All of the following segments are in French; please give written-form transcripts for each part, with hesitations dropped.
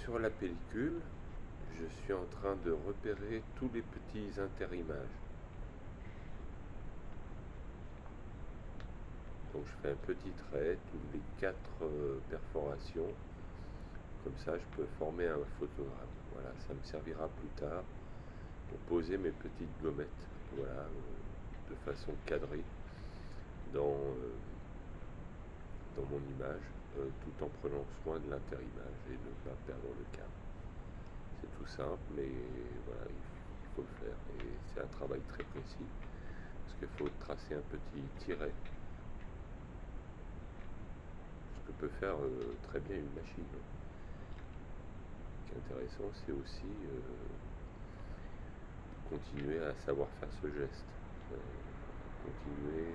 sur la pellicule, je suis en train de repérer tous les petits interimages. Donc je fais un petit trait, toutes les 4 perforations. Comme ça, je peux former un photogramme. Voilà, ça me servira plus tard pour poser mes petites gommettes. Voilà, de façon cadrée dans mon image, tout en prenant soin de l'interimage et ne pas perdre le cadre. C'est tout simple, mais voilà, il faut le faire. Et c'est un travail très précis, parce qu'il faut tracer un petit tiret. Ce que peut faire très bien une machine. Ce qui est intéressant, c'est aussi continuer à savoir faire ce geste, continuer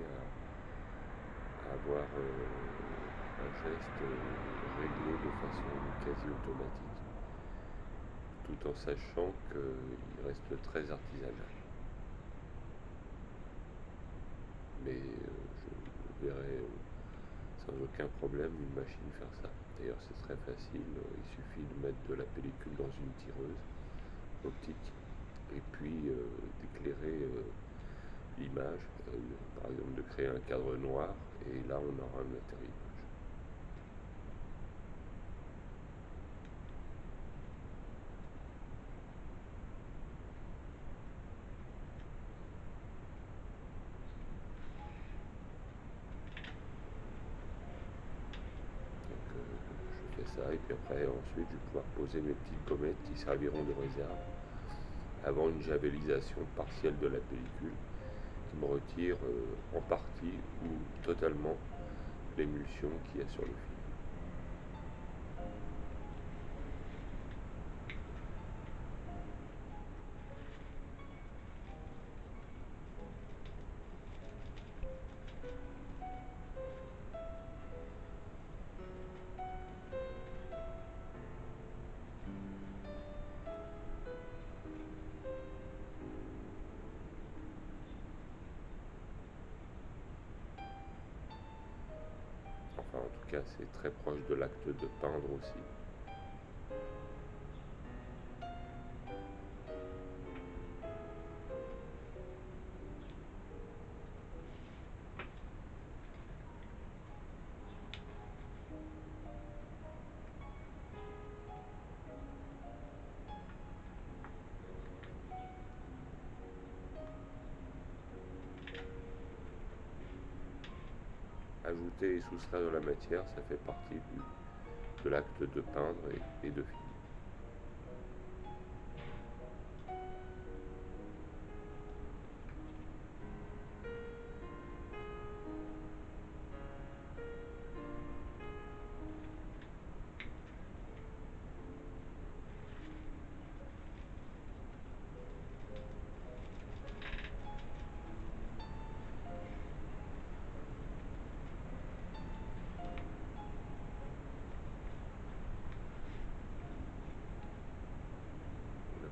à avoir un geste réglé de façon quasi automatique, tout en sachant qu'il reste très artisanal. Mais je verrai sans aucun problème une machine faire ça. D'ailleurs, c'est très facile, il suffit de mettre de la pellicule dans une tireuse optique et puis d'éclairer l'image, par exemple de créer un cadre noir, et là on aura un atterrissage. Donc je fais ça, et puis après ensuite je vais pouvoir poser mes petites gommettes qui serviront de réserve avant une javelisation partielle de la pellicule qui me retire en partie ou totalement l'émulsion qu'il y a sur le film. Enfin, en tout cas, c'est très proche de l'acte de peindre aussi. Ajouter et soustraire de la matière, ça fait partie de l'acte de peindre et de filmer.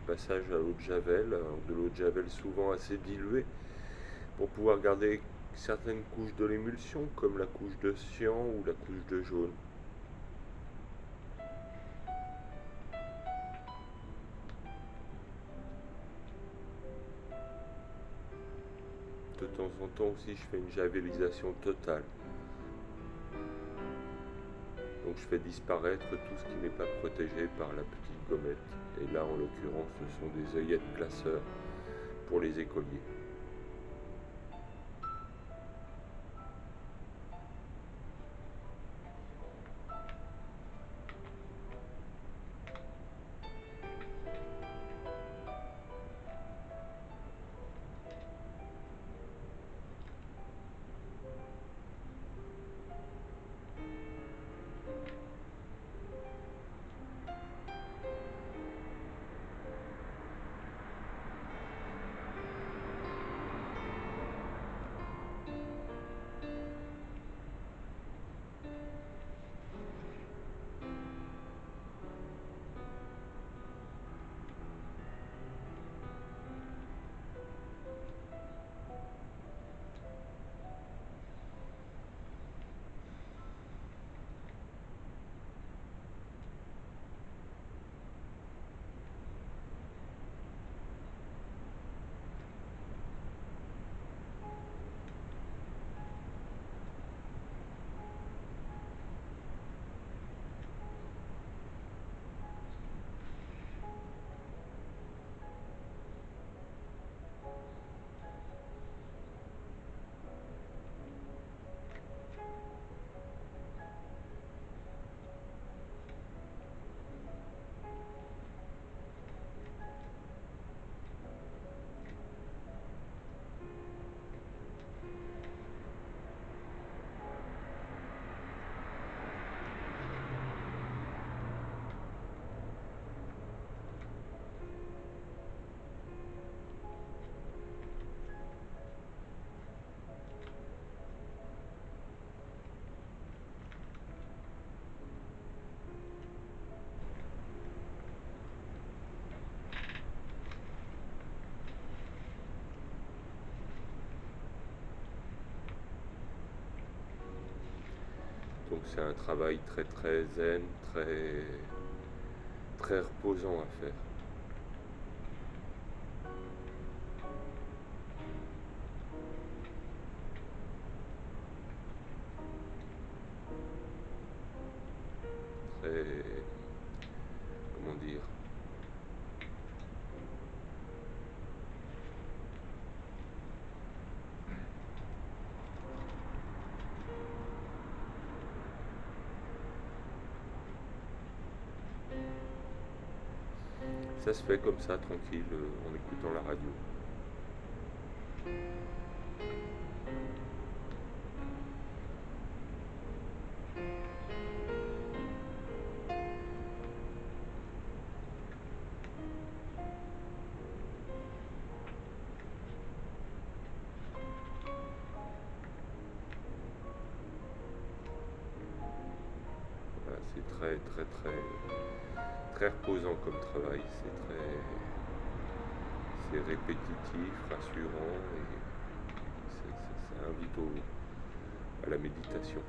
Passage à l'eau de javel, de l'eau de javel souvent assez diluée, pour pouvoir garder certaines couches de l'émulsion, comme la couche de cyan ou la couche de jaune. De temps en temps aussi, je fais une javelisation totale. Donc je fais disparaître tout ce qui n'est pas protégé par la petite gommette. Et là, en l'occurrence, ce sont des œillettes glaceurs pour les écoliers. Donc c'est un travail très très zen, très reposant à faire. Très, comment dire, ça se fait comme ça, tranquille, en écoutant la radio. Voilà, c'est très reposant comme travail, c'est répétitif, rassurant et ça invite à la méditation.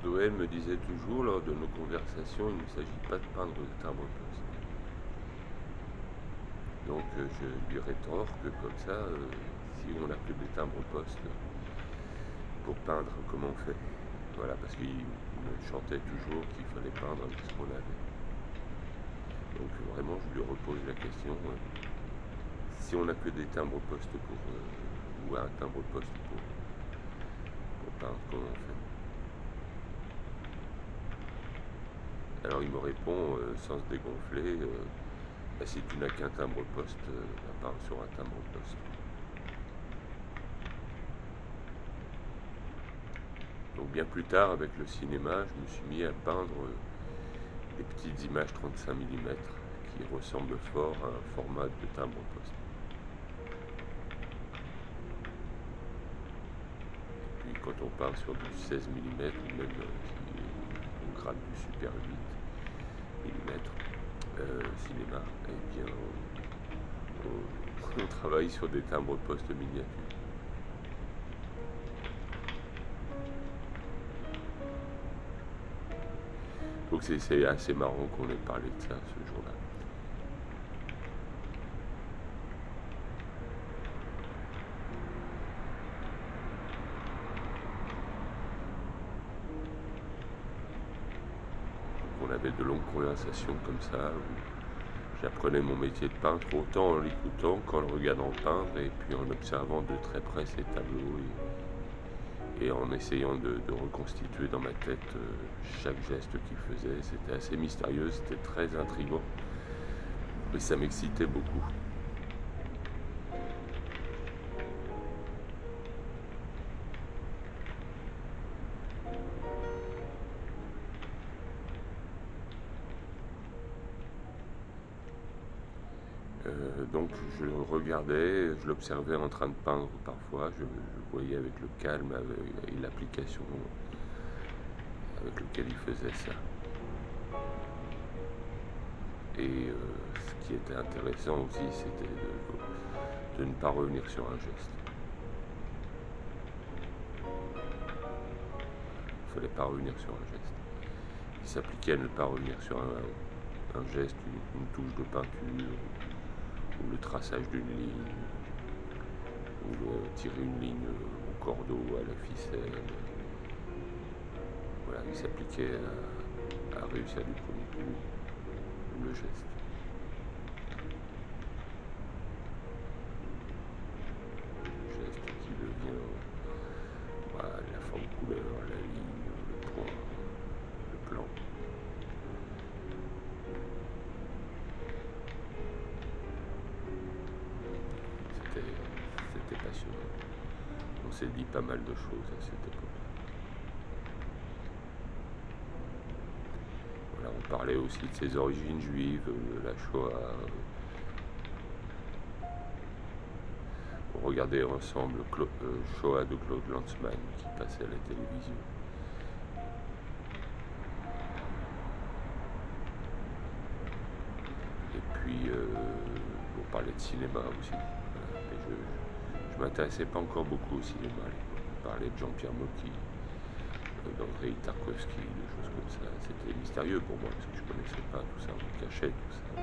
Noël me disait toujours lors de nos conversations, il ne s'agit pas de peindre le timbre-poste. Donc je lui rétorque que comme ça, si on n'a que des timbres-poste pour peindre, comment on fait? Voilà, parce qu'il me chantait toujours qu'il fallait peindre avec ce qu'on avait. Donc vraiment, je lui repose la question, si on n'a que des timbres-poste ou un timbre-poste pour peindre, comment on fait? Alors il me répond sans se dégonfler, bah, si tu n'as qu'un timbre-poste, à part sur un timbre-poste. Donc bien plus tard, avec le cinéma, je me suis mis à peindre des petites images 35 mm qui ressemblent fort à un format de timbre-poste. Et puis quand on part sur du 16 mm, ou même on grade du Super 8 mm cinéma, et bien on travaille sur des timbres-poste miniatures. Donc c'est assez marrant qu'on ait parlé de ça ce jour-là. Donc on avait de longues conversations comme ça, où j'apprenais mon métier de peintre autant en l'écoutant qu'en le regardant peindre, et puis en observant de très près ses tableaux et en essayant de reconstituer dans ma tête chaque geste qu'il faisait. C'était assez mystérieux, c'était très intriguant, mais ça m'excitait beaucoup. Donc je le regardais, je l'observais en train de peindre parfois, je voyais avec le calme et l'application avec lequel il faisait ça. Et ce qui était intéressant aussi, c'était de ne pas revenir sur un geste. Il ne fallait pas revenir sur un geste. Il s'appliquait à ne pas revenir sur un geste, une touche de peinture, ou le traçage d'une ligne, ou tirer une ligne au cordeau, à la ficelle. Voilà, il s'appliquait à réussir du premier coup le geste. Le geste qui devient voilà, la forme couleur, la ligne, le point, le plan. C'était passionnant. On s'est dit pas mal de choses à cette époque. Voilà, on parlait aussi de ses origines juives, de la Shoah. On regardait ensemble Shoah de Claude Lanzmann qui passait à la télévision. Et puis on parlait de cinéma aussi. Voilà. Je m'intéressais pas encore beaucoup au cinéma à l'époque. On parlait de Jean-Pierre Mocky, d'Andrei Tarkovsky, des choses comme ça. C'était mystérieux pour moi parce que je connaissais pas tout ça, on cachait tout ça.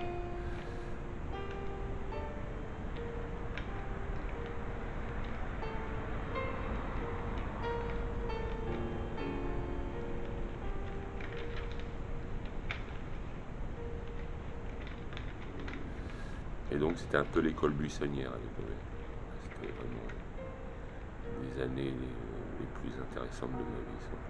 Et donc c'était un peu l'école buissonnière avec eux. C'était vraiment des années les plus intéressantes de ma vie sans doute.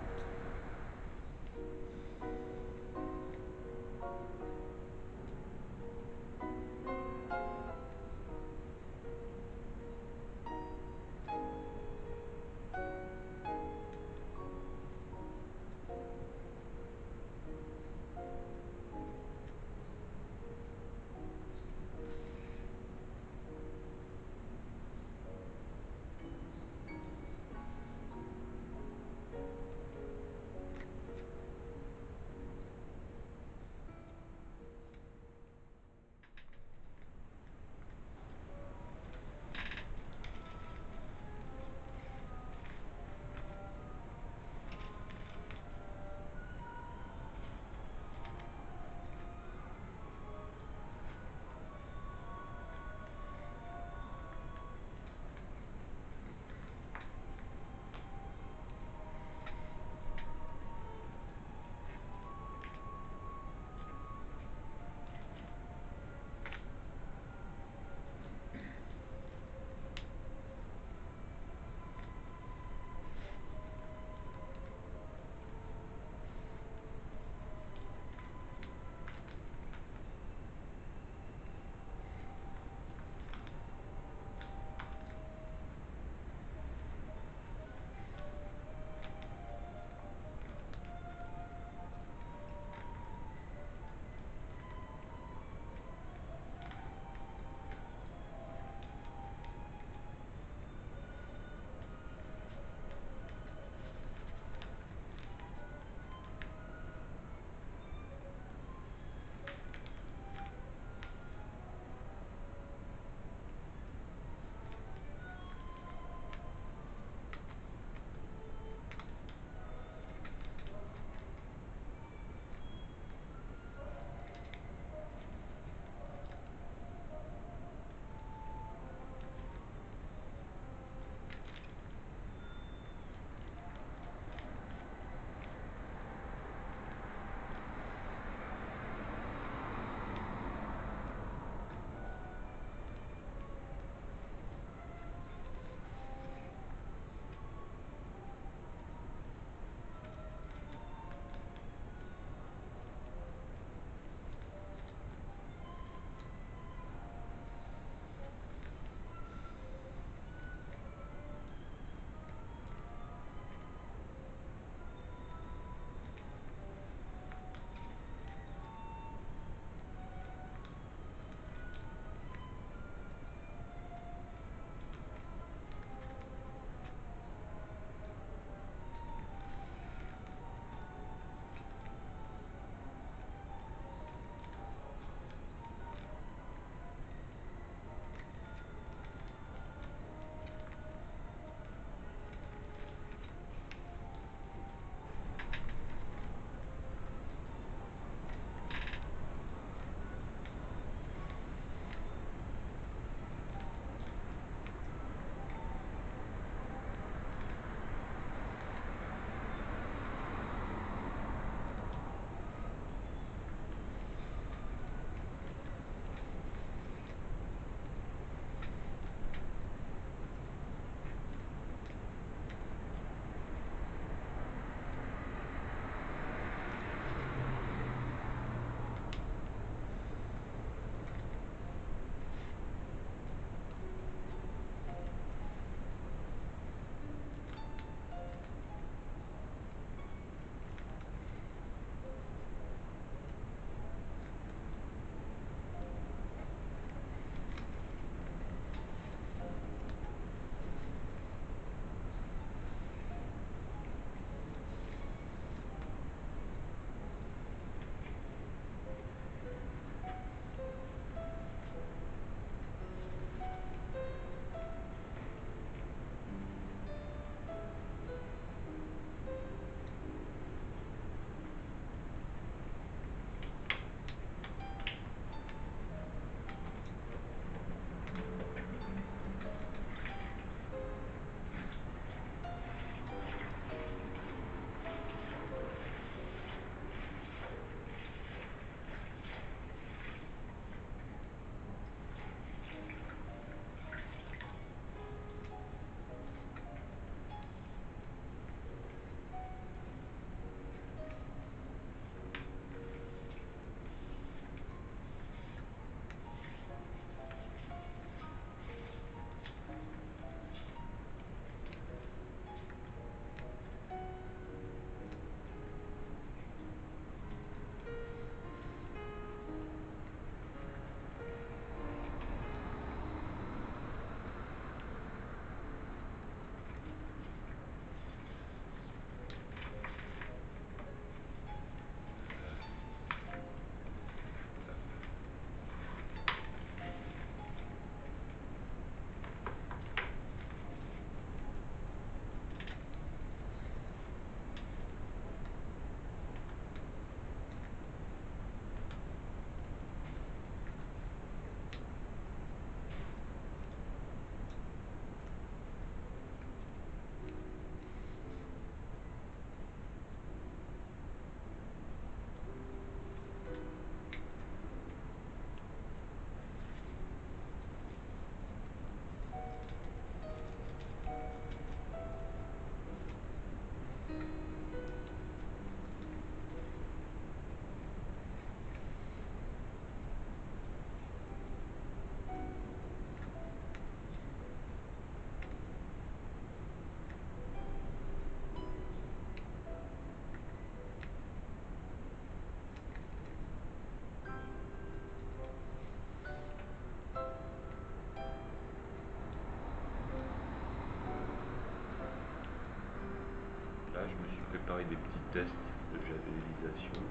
je me suis préparé des petits tests de javellisation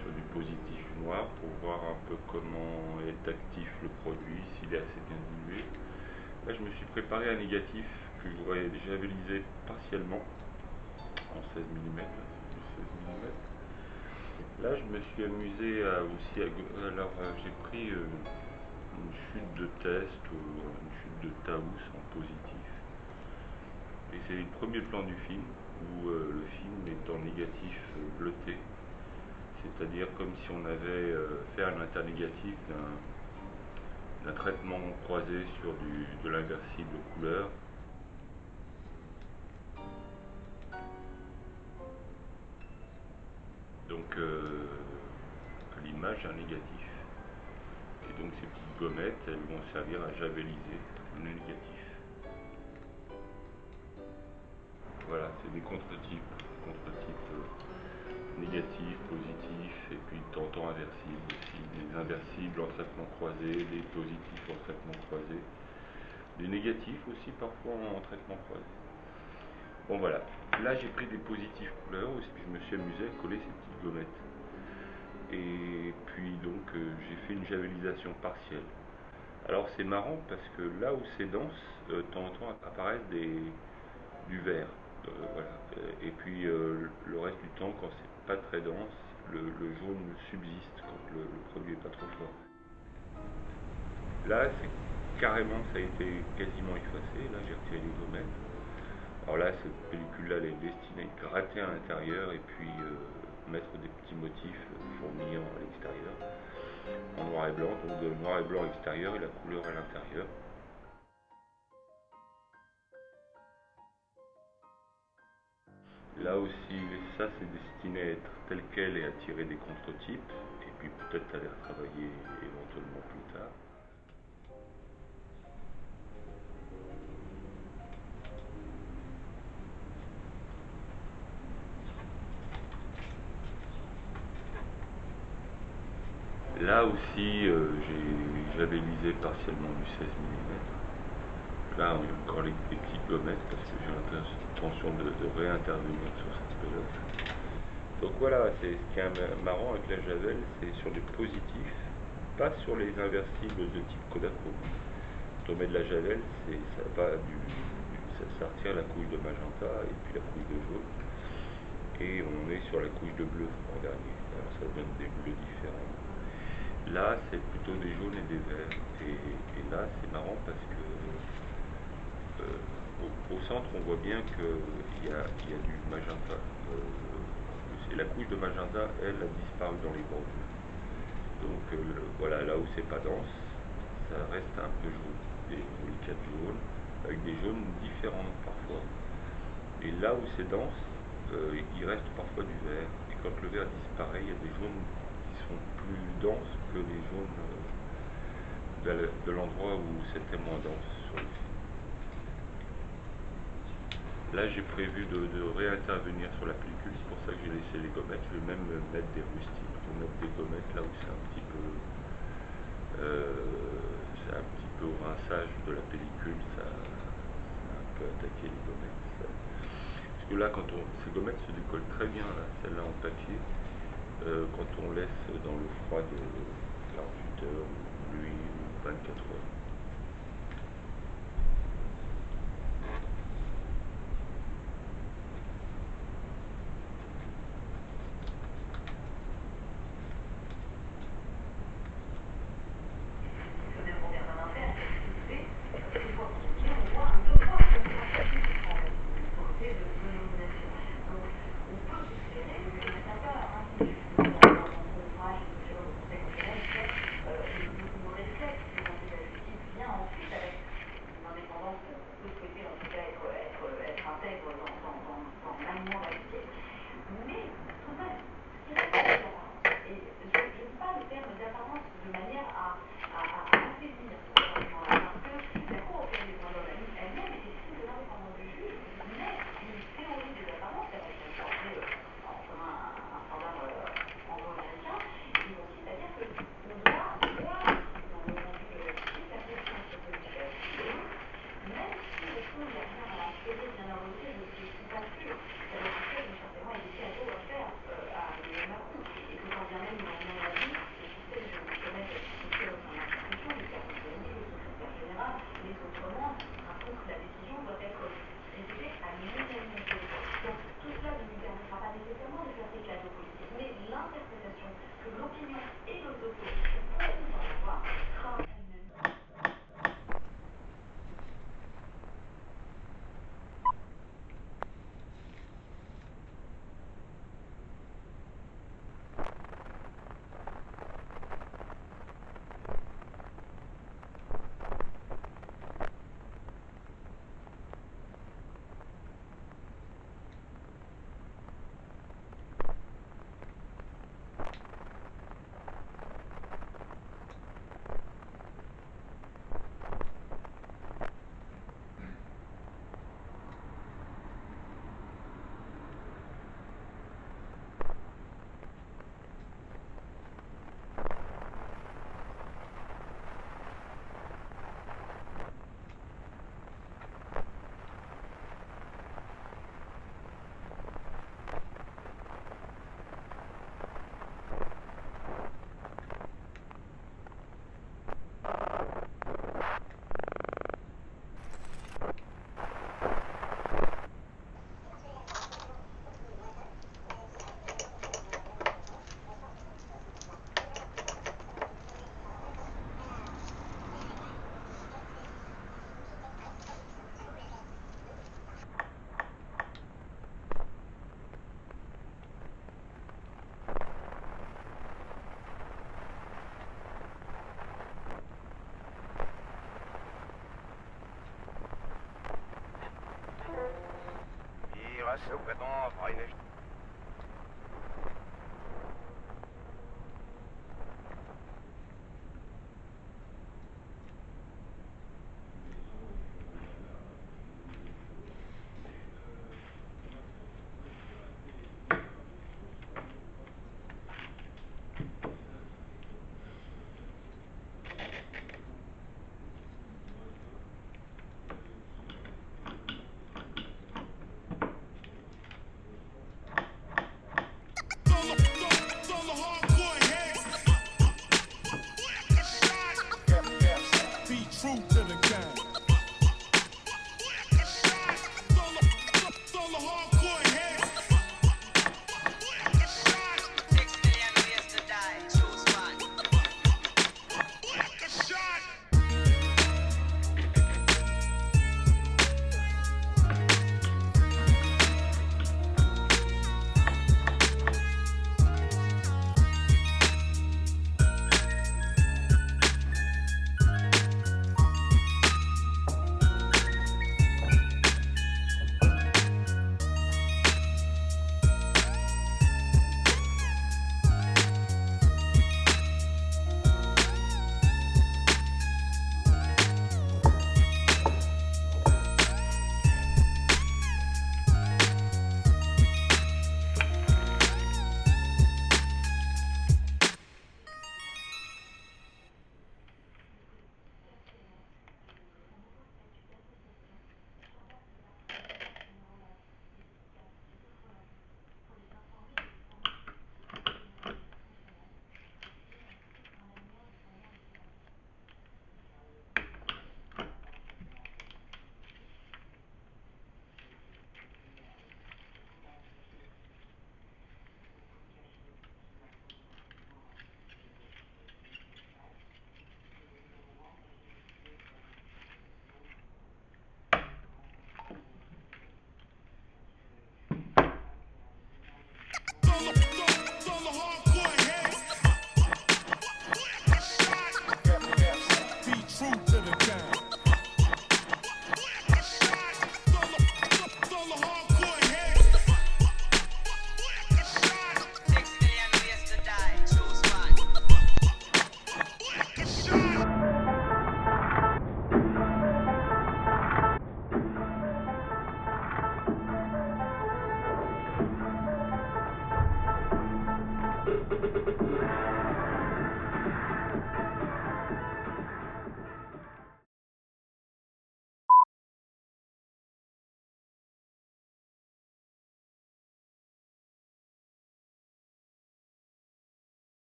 sur du positif noir pour voir un peu comment est actif le produit, s'il est assez bien dilué. Là, je me suis préparé un négatif que je voudrais javelliser partiellement en 16 mm. Là, je me suis amusé aussi à... Alors, j'ai pris une chute de test ou une chute de Taous en positif. Et c'est le premier plan du film où le film est en négatif bleuté. C'est-à-dire comme si on avait fait un internégatif d'un traitement croisé sur de l'inversible couleur. Donc à l'image un négatif. Et donc ces petites gommettes, elles vont servir à javelliser le négatif. Voilà, c'est des contre-types négatifs, positifs, et puis de temps inversibles aussi. Des inversibles en traitement croisé, des positifs en traitement croisé, des négatifs aussi parfois en traitement croisé. Bon voilà, là j'ai pris des positifs couleurs aussi, puis je me suis amusé à coller ces petites gommettes. Et puis donc j'ai fait une javellisation partielle. Alors c'est marrant parce que là où c'est dense, de temps en temps apparaissent du vert. Voilà. Et puis le reste du temps, quand c'est pas très dense, le jaune subsiste quand le produit est pas trop fort. Là, c'est carrément, ça a été quasiment effacé. Là, j'ai retiré les gommettes. Alors là, cette pellicule-là, elle est destinée à gratter à l'intérieur et puis mettre des petits motifs fourmillants à l'extérieur, en noir et blanc. Donc de noir et blanc extérieur et la couleur à l'intérieur. Là aussi, ça c'est destiné à être tel quel et à tirer des contre-types, et puis peut-être à les retravailler éventuellement plus tard. Là aussi, j'ai javellisé partiellement du 16 mm. Là, on a encore les petites gommettes parce que j'ai l'intention de réintervenir sur cette pelote. Donc voilà, c'est ce qui est marrant avec la javel, c'est sur les positifs, pas sur les inversibles de type Kodachrome. Quand on met de la javel, ça retire la couche de magenta et puis la couche de jaune. Et on est sur la couche de bleu en dernier. Alors ça donne des bleus différents. Là, c'est plutôt des jaunes et des verts. Et là, c'est marrant parce que au centre, on voit bien qu'il y a du magenta. Et la couche de magenta, elle, a disparu dans les bordures. Donc voilà, là où c'est pas dense, ça reste un peu jaune. Des reliquats de jaune, avec des jaunes différents parfois. Et là où c'est dense, il reste parfois du vert. Et quand le vert disparaît, il y a des jaunes qui sont plus denses que les jaunes de l'endroit où c'était moins dense sur les films. Là, j'ai prévu de réintervenir sur la pellicule, c'est pour ça que j'ai laissé les gommettes. Je vais même mettre des rustiques pour mettre des gommettes là où c'est un petit peu au rinçage de la pellicule, ça a un peu attaqué les gommettes. Parce que là, ces gommettes se décollent très bien, celle-là en papier, quand on laisse dans l'eau froide 48 heures ou nuit ou 24 heures. ramasse au printemps, après il neige.